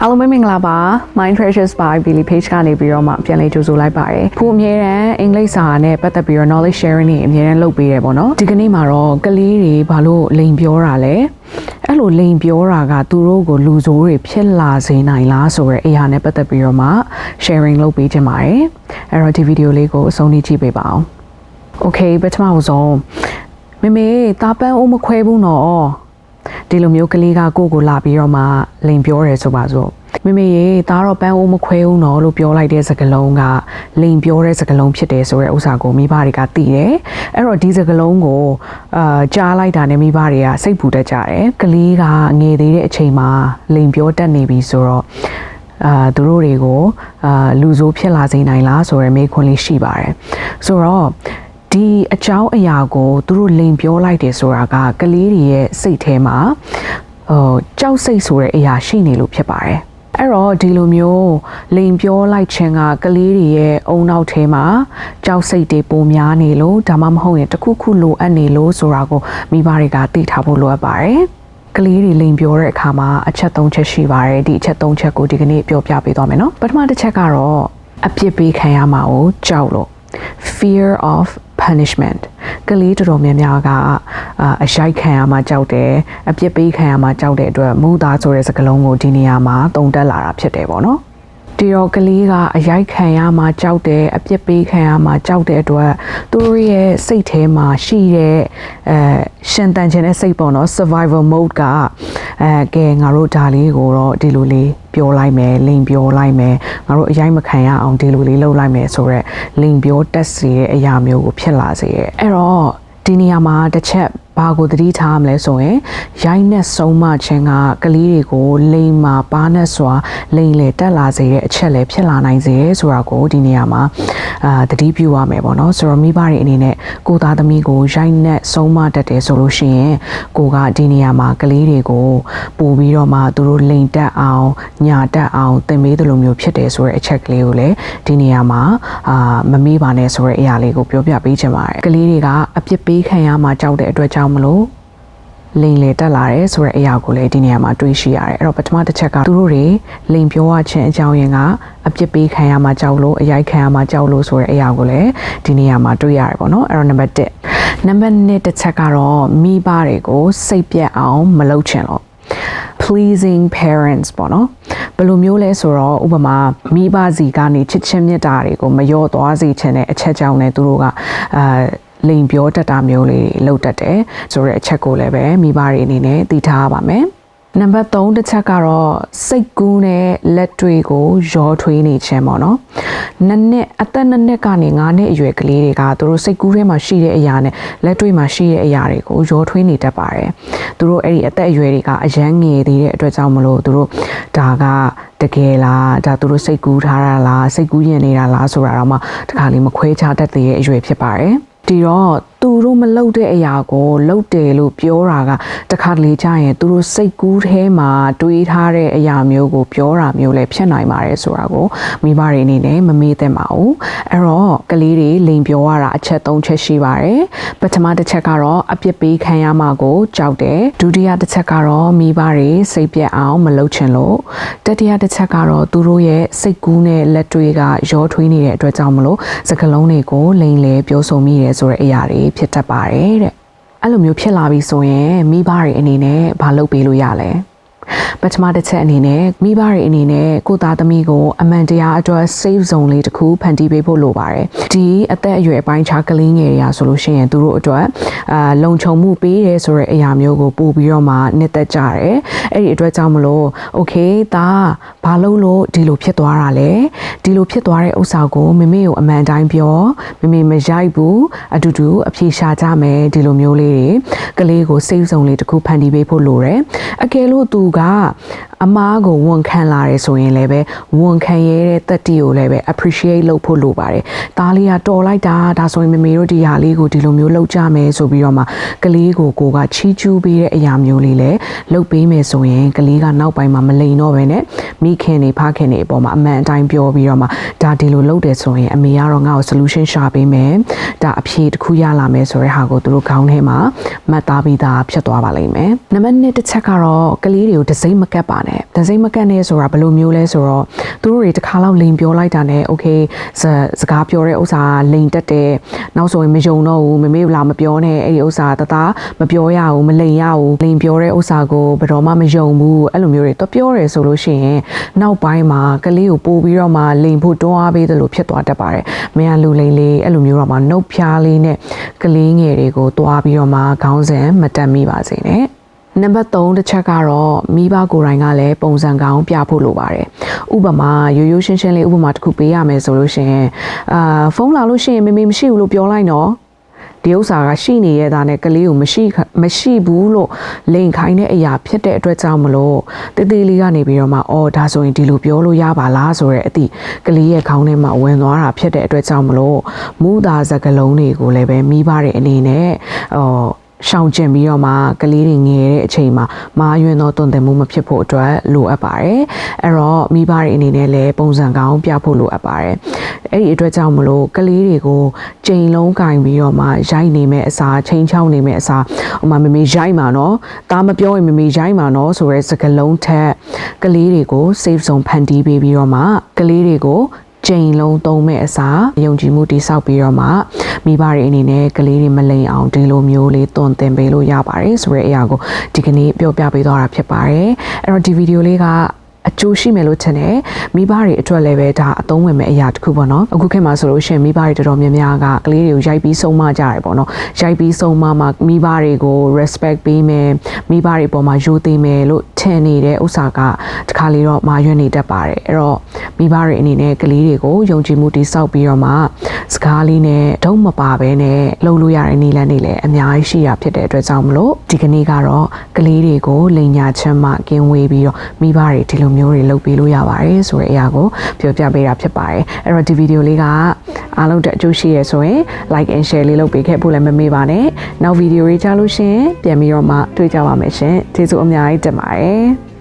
အားလုံးပဲမင်္ဂလာပါ Mind Treasures by Billy Page ကနေပြီးတော့မှပြန်လည်ကြိုဆိုလိုက်ပါတယ်။ခုအမြဲတမ်းအင်္ဂလိပ်စာနဲ့ပတ်သက်ပြီးတော့ knowledge sharing တွေအမြဲတမ်းလုပ်ပေးရပေါ့နော်။ဒီကနေ့မှာတော့ကလေးတွေဘာလို့လိန်ပြောတာလဲ။အဲ့လိုလိန်ပြောတာကသူတို့ကိုလူဆိုးတွေဖြစ်လာစေနိုင်လားဆိုတဲ့အရာနဲ့ပတ်သက်ပြီးတော့မှ sharing လုပ်ပေးချင်ပါတယ်။အဲ့တော့ဒီဗီဒီယိုလေးကိုအဆုံးထိကြည့်ပေးပါအောင်။ Okay ပထမဆုံးမေတာပန်းအိုးမခွဲဘူးနော်။ဒီလိုမျိုးကလေးကကိုလာပြီးတော့မှလိန်ပြောတယ်ဆိုပါစို့မေရေဒါတော့ပန်းအိုးမခွဲဘူးနော်လို့ပြောလိုက်တဲ့စကားလုံးကလိန်ပြောတဲ့စကားလုံးဖြစ်တယ်ဆိုတဲ့ဥစ္စာကိုမိဘတွေကသိတယ်အဲ့တော့ဒီစကားလုံးကိုကြားလိုက်တာနဲ့မိဘတွေကစိတ်ပူတတ်ကြတယ်ကလေးကငယ်သေးတဲ့အချိန်မှာလိန်ပြောတတ်နေပြီဆိုတော့သူတို့တွေကိုလူဆိုးဖြစ်လာစေနိုင်လားဆိုရယ်မေးခွန်းလေးရှိပါတယ်ဆိုတော့ဒီအကြောင်းအရာကိုသူတို့လိန်ပြောလိုက်တယ်ဆိုတာကကလေးတွေရဲ့စိတ်ထဲမှာကြောက်စိတ်ဆိုတဲ့အရာရှိနေလို့ဖြစ်ပါတယ်အဲ့တော့ဒီလိုမျိုးလိန်ပြောလိုက်ခြင်းကကလေးတွေရဲ့အုံနောက်ထဲမှာကြောက်စိတ်တွေပိုများနေလို့ဒါမှမဟုတ်ရင်တစ်ခုခုလိုအပ်နေလို့ဆိုတာကိုမိဘတွေကသိထားဖို့လိုအပ်ပါတယ်ကလေးတွေလိန်ပြောတဲ့အခါမှာအချက်၃ချက်ရှိပါတယ်ဒီအချက်၃ချက်ကိုဒီကနေ့ပြောပြပေးသွားမယ်နော်ပထမတစ်ချက်ကတော့အပြစ်ပေးခံရမှာကိုကြောက်လို့ fear of punishment ကလေးတော်များများကအရိုက်ခံရမှာကြောက်တယ်အပြစ်ပေးခံရမှာကြောက်တဲ့အတွက်မူသားဆိုတဲ့စကားလုံးကိုဒီနေရာမှာသုံးတက်လာတာဖြစ်တယ်ပေါ့နော်ဒီတော့ကလေးကအရိုက်ခံရမှာကြောက်တယ်အပြစ်ပေးခံရမှာကြောက်တဲ့အတွက်သူတို့ရဲ့စိတ်ထဲမှာရှိတဲ့ရှင်သန်ခြင်းတဲ့စိတ်ပေါ့နော် survival mode ကကဲငါတို့ဒါလေးကိုတော့ဒီလိုလေးပြောလိုက်မယ်လိန်ပြောလိုက်မယ်ငါတို့အရိုက်မခံရအောင်ဒီလိုလေးလုပ်လိုက်မယ်ဆိုတော့လိန်ပြောတက်စေတဲ့အရာမျိုးကိုဖြစ်လာစေရဲ့အဲ့တော့ဒီနေရာမှာတစ်ချက်ဘာကိုသတိထားမလဲဆိုရင်ရိုက်နဲ့ဆုံးမခြင်းကကလေးတွေကိုလိန်မှာပါနဲ့စွာလိန်လေတက်လာစေတဲ့အချက်လည်းဖြစ်လာနိုင်စေဆိုတာကိုဒီနေရာမှာသတိပြုရမယ်ပေါ့နော်ဆိုတော့မိဘတွေအနေနဲ့ကိုသားသမီးကိုရိုက်နဲ့ဆုံးမတတ်တယ်ဆိုလို့ရှိရင်ကိုကဒီနေရာမှာကလေးတွေကိုပို့ပြီးတော့မှသူတို့လိန်တက်အောင်ညာတက်အောင်သင်ပေးသလိုမျိုးဖြစ်တယ်ဆိုတဲ့အချက်ကလေးကိုလည်းဒီနေရာမှာမမေ့ပါနဲ့ဆိုတဲ့အရာလေးကိုပြောပြပေးချင်ပါတယ်ကလေးတွေကအပြစ်ပေးခံရမှာကြောက်တဲ့အတွက်ကြောင့်မလို့လိန်လေတက်လာတယ်ဆိုတဲ့အရာကိုလည်းဒီနေရာမှာတွေးရှိရတယ်အဲ့တော့ပထမတစ်ချက်ကသူတို့တွေလိန်ပြောရခြင်းအကြောင်းရင်းကအပြစ်ပေးခံရမှာကြောက်လို့အရိုက်ခံရမှာကြောက်လို့ဆိုတဲ့အရာကိုလည်းဒီနေရာမှာတွေးရတယ်ပေါ့နော်အဲ့တော့နံပါတ်1နံပါတ်2တစ်ချက်ကတော့မိဘတွေကိုစိတ်ပြတ်အောင်မလုပ်ချင်လို့ pleasing parents ပေါ့နော်ဘယ်လိုမျိုးလဲဆိုတော့ဥပမာမိဘစီကနေချစ်ချင်းမြတ်တာတွေကိုမလျော့သွားစေချင်တဲ့အချက်ကြောင့်လည်းသူတို့ကလိန်ပြောတတ်တာမျိုးလေးလုပ်တတ်တယ်ဆိုတဲ့အချက်ကိုလည်းပဲမိဘတွေအနေနဲ့သိထားပါမယ်နံပါတ်3တစ်ချက်ကတော့စိတ်ကူးနဲ့လက်တွေကိုရောထွေးနေခြင်းပေါ့နော်အသက်2နှစ်ကနေ9နှစ်အရွယ်ကလေးတွေကသူတို့စိတ်ကူးထဲမှာရှိတဲ့အရာနဲ့လက်တွေမှာရှိတဲ့အရာတွေကိုရောထွေးနေတတ်ပါတယ်သူတို့အဲ့ဒီအသက်အရွယ်တွေကအရန်ငယ်သေးတဲ့အတွက်ကြောင့်မလို့သူတို့ဒါကတကယ်လားဒါသူတို့စိတ်ကူးထားတာလားစိတ်ကူးရင်နေတာလားဆိုတာတော့မှတခါလေးမခွဲခြားတတ်တဲ့အရွယ်ဖြစ်ပါတယ်ဒီတော့သူတို့မလုပ်တဲ့အရာကိုလုပ်တယ်လို့ပြောတာကတခါတလေကြာရင်သူတို့စိတ်ကူးထဲမှာတွေးထားတဲ့အရာမျိုးကိုပြောတာမျိုးလည်းဖြစ်နိုင်ပါတယ်ဆိုတာကိုမိဘတွေအနေနဲ့မမေ့သင့်ပါဘူးအဲ့တော့ကလေးတွေလိန်ပြောရတာအချက်3ချက်ရှိပါတယ်ပထမတစ်ချက်ကတော့အပြစ်ပေးခံရမှာကိုကြောက်တယ်ဒုတိယတစ်ချက်ကတော့မိဘတွေစိတ်ပြတ်အောင်မလုပ်ချင်လို့တတိယတစ်ချက်ကတော့သူတို့ရဲ့စိတ်ကူးနဲ့လက်တွေကရောထွေးနေတဲ့အတွက်ကြောင့်မလို့စကားလုံးတွေကိုလိန်လေပြောဆိုမိတယ်ဆိုတဲ့အရာတွေဖြစ်တတ်ပါတယ်တဲ့အဲ့လိုမျိုးဖြစ်လာပြီဆိုရင်မိဘတွေအနေနဲ့ဘာလုပ်ပေးလို့ရလဲပထမတစ်ချက်အနေနဲ့မိဘတွေအနေနဲ့ကိုသားသမီးကိုအမှန်တရားအတွက် safe zone လေးတစ်ခုဖန်တီးပေးဖို့လိုပါတယ်ဒီအသက်အရွယ်အပိုင်းခြားကလေးငယ်တွေကဆိုလို့ရှိရင်သူတို့အတွက်လုံခြုံမှုပေးတယ်ဆိုတဲ့အရာမျိုးကိုပို့ပြီးတော့မှနှစ်သက်ကြတယ်အဲ့ဒီအတွက်ကြောင့်မလို့ okay ဒါဘာလို့ဒီလိုဖြစ်သွားတာလဲဒီလိုဖြစ်သွားတဲ့ဥစ္စာကိုမမေကိုအမှန်တိုင်းပြောမမေမရိုက်ဘူးအတူတူအဖြေရှာကြမယ်ဒီလိုမျိုးလေးတွေကလေးကို safe zone လေးတစ်ခုဖန်တီးပေးဖို့လိုတယ်အကယ်လို့သူကအမားကိုဝန်ခံလာတယ်ဆိုရင်လည်းပဲဝန်ခံရတဲ့တတိကိုလည်းပဲ appreciate လုပ်ဖို့လိုပါတယ်။ဒါလေးကတော်လိုက်တာဒါဆိုရင်မမေတို့ဒီဟာလေးကိုဒီလိုမျိုးလုပ်ကြမယ်ဆိုပြီးတော့မှကလေးကိုကချီးကျူးပေးတဲ့အရာမျိုးလေးလည်းလုပ်ပေးမယ်ဆိုရင်ကလေးကနောက်ပိုင်းမှာမလိန်တော့ဘဲနဲ့မိခင်တွေဖခင်တွေအပေါ်မှာအမှန်အတိုင်းပြောပြီးတော့မှဒါဒီလိုလုပ်တယ်ဆိုရင်အမေကတော့ငါ့ကို solution ရှာပေးမယ်။ဒါအဖြေတစ်ခုရလာမယ်ဆိုတဲ့ဟာကိုသူတို့ခေါင်းထဲမှာမှတ်သားပြီးသားဖြစ်သွားပါလိမ့်မယ်။နံပါတ်1တစ်ချက်ကတော့ကလေးတွေကိုတစိမ့်မကပ်ပါ နဲ့ဒစိမ့်မကန့်နဲ့ဆိုတာဘယ်လိုမျိုးလဲဆိုတော့သူတို့တွေတစ်ခါလောက်လိန်ပြောလိုက်တာနဲ့ okay စကားပြောတဲ့ဥစ္စာလိန်တက်တယ်နောက်ဆိုရင်မယုံတော့ဘူးမမေလာမပြောနဲ့အဲ့ဒီဥစ္စာတသားမပြောရဘူးမလိန်ရဘူးလိန်ပြောတဲ့ဥစ္စာကိုဘယ်တော့မှမယုံဘူးအဲ့လိုမျိုးတွေတော့ပြောတယ်ဆိုလို့ရှိရင်နောက်ပိုင်းမှာကလေးကိုပို့ပြီးတော့မှလိန်ဖို့တွန်းအားပေးတယ်လို့ဖြစ်သွားတတ်ပါတယ်မင်းကလူလိန်လေးအဲ့လိုမျိုးတော့မှနှုတ်ဖျားလေးနဲ့ကလေးငယ်တွေကိုတွားပြီးတော့မှခေါင်းစဉ်မတက်မိပါစေနဲ့နံပါတ်3တစ်ချက်ကတော့မိဘကိုယ်တိုင်ကလည်းပုံစံကောင်းပြဖို့လိုပါတယ်ဥပမာရိုးရိုးရှင်းရှင်းလေးဥပမာတစ်ခုပေးရမယ်ဆိုလို့ရှိရင်ဖုန်းလာလို့ရှိရင်မေမရှိဘူးလို့ပြောလိုက်နော်ဒီဥစ္စာကရှိနေရတာနဲ့ကလေးကိုမရှိဘူးလို့လိန်ခိုင်းတဲ့အရာဖြစ်တဲ့အတွက်ကြောင့်မလို့တေးသေးလေးကနေပြီးတော့မှအော်ဒါဆိုရင်ဒီလိုပြောလို့ရပါလားဆိုရဲအသည့်ကလေးရဲ့ခေါင်းထဲမှာဝင်သွားတာဖြစ်တဲ့အတွက်ကြောင့်မလို့မူသားစကလုံးတွေကိုလည်းပဲမိဘတွေအနေနဲ့ရှောင်ကျင်ပြီးတော့မှကလေးတွေငယ်တဲ့အချိန်မှာမာရွင်သောတွင်တင်မှုမဖြစ်ဖို့အတွက်လိုအပ်ပါတယ်အဲ့တော့မိဘတွေအနေနဲ့လည်းပုံစံကောင်းပြဖို့လိုအပ်ပါတယ်အဲ့ဒီအတွက်ကြောင့်မလို့ကလေးတွေကိုချိန်လုံးကင်ပြီးတော့မှရိုက်နေမဲ့အစားချိန်ချောင်းနေမဲ့အစားဟိုမှာမမေရိုက်မှာနော်ဒါမပြောရင်မမေရိုက်မှာနော်ဆိုရဲစကလုံးထက်ကလေးတွေကို safe zone ဖန်တီးပေးပြီးတော့မှကလေးတွေကိုချိန်လုံးသုံးမဲ့အစားယုံကြည်မှုတိဆောက်ပြီးတော့မှမိဘတွေအနေနဲ့ကလေးတွေမလိမ်အောင်ဒီလိုမျိုးလေးတွန်တင်ပေးလို့ရပါတယ်ဆိုတဲ့အရာကိုဒီကနေ့ပြောပြပေးသွားတာဖြစ်ပါတယ်အဲ့တော့ဒီဗီဒီယိုလေးကအကျိုးရှိမယ်လို့ထင်တယ်မိဘတွေအတွက်လည်းပဲဒါအသုံးဝင်မဲ့အရာတစ်ခုပေါ့နော်အခုခေတ်မှာဆိုလို့ရှိရင်မိဘတွေတော်တော်များများကကလေးတွေကိုရိုက်ပြီးဆုံးမကြတယ်ပေါ့နော်ရိုက်ပြီးဆုံးမမှာမိဘတွေကို respect ပေးမယ်မိဘတွေပေါ်မှာယိုသေးမယ်လို့ထင်နေတဲ့ဥစ္စာကတခါလေတော့မာရွံ့နေတတ်ပါတယ်အဲ့တော့မိဘတွေအနေနဲ့ကလေးတွေကိုယုံကြည်မှုတိဆောက်ပြီးတော့မှစကားလေးနဲ့ဒုံမပါဘဲနဲ့လှုပ်လို့ရတဲ့နည်းလမ်းတွေလည်းအများကြီးရှိရဖြစ်တဲ့အတွက်ကြောင့်မလို့ဒီကနေ့ကတော့ကလေးတွေကိုလိန်ညာချမ်းမှကင်းဝေးပြီးတော့မိဘတွေဒီလိုမျိုးတွေလုပ်ပေးလို့ရပါတယ်ဆိုတဲ့အရာကိုပြောပြပေးတာဖြစ်ပါတယ်အဲ့တော့ဒီဗီဒီယိုလေးကအားလုံးတက်အကျိုးရှိရဆိုရင် like and share လေးလုပ်ပေးခဲ့ဖို့လည်းမမေ့ပါနဲ့နောက်ဗီဒီယိုတွေကြားလို့ရှင်ပြန်ပြီးတော့မှတွေ့ကြပါမယ်ရှင်ကျေးဇူးအများကြီးတင်ပါတယ်